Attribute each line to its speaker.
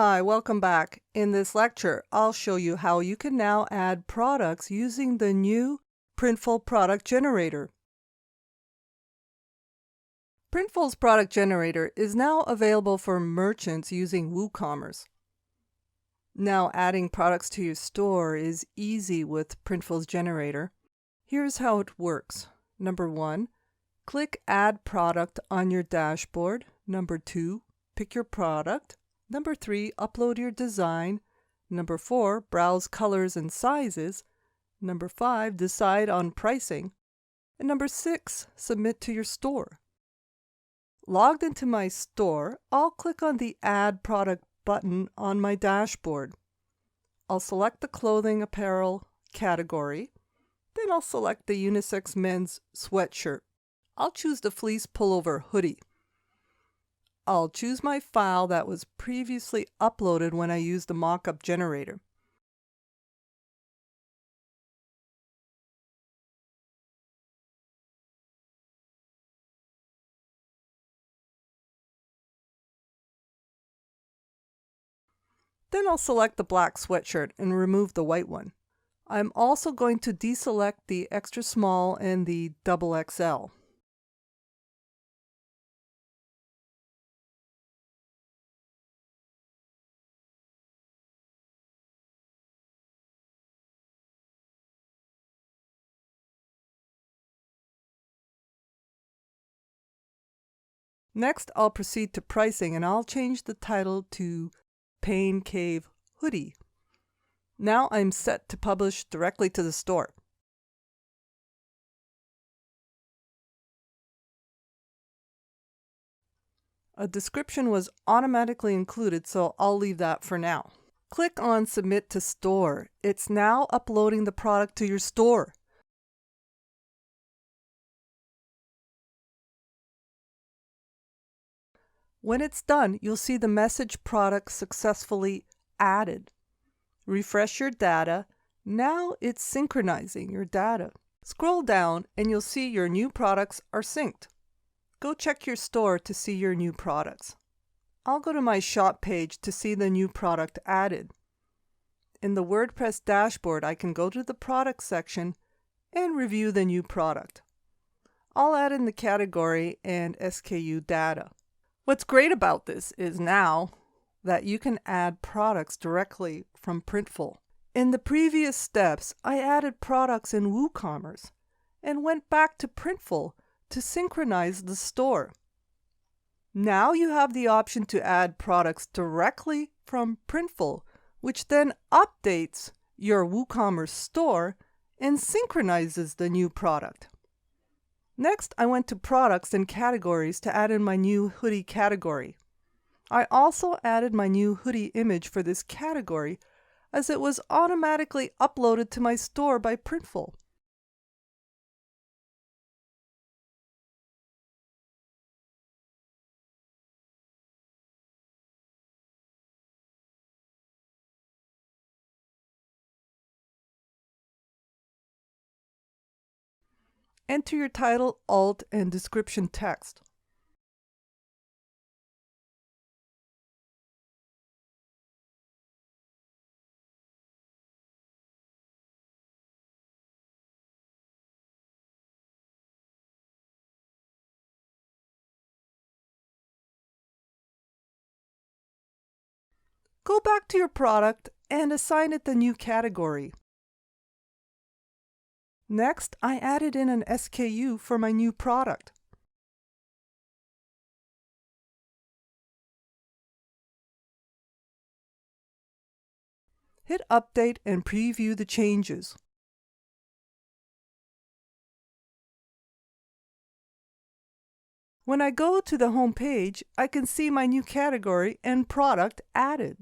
Speaker 1: Hi, welcome back. In this lecture, I'll show you how you can now add products using the new Printful product generator. Printful's product generator is now available for merchants using WooCommerce. Now adding products to your store is easy with Printful's generator. Here's how it works. Number 1, click Add Product on your dashboard. Number 2, pick your product. Number 3, upload your design. Number 4, browse colors and sizes. Number 5, decide on pricing. And number 6, submit to your store. Logged into my store, I'll click on the Add Product button on my dashboard. I'll select the clothing apparel category. Then I'll select the unisex men's sweatshirt. I'll choose the fleece pullover hoodie. I'll choose my file that was previously uploaded when I used the mockup generator. Then I'll select the black sweatshirt and remove the white one. I'm also going to deselect the extra small and the double XL. Next, I'll proceed to pricing and I'll change the title to Pain Cave Hoodie. Now I'm set to publish directly to the store. A description was automatically included, so I'll leave that for now. Click on Submit to Store. It's now uploading the product to your store. When it's done, you'll see the message product successfully added. Refresh your data. Now it's synchronizing your data. Scroll down and you'll see your new products are synced. Go check your store to see your new products. I'll go to my shop page to see the new product added. In the WordPress dashboard, I can go to the product section and review the new product. I'll add in the category and SKU data. What's great about this is now that you can add products directly from Printful. In the previous steps, I added products in WooCommerce and went back to Printful to synchronize the store. Now you have the option to add products directly from Printful, which then updates your WooCommerce store and synchronizes the new product. Next, I went to Products and Categories to add in my new hoodie category. I also added my new hoodie image for this category as it was automatically uploaded to my store by Printful. Enter your title, alt, and description text. Go back to your product and assign it the new category. Next, I added in an SKU for my new product. Hit Update and preview the changes. When I go to the home page, I can see my new category and product added.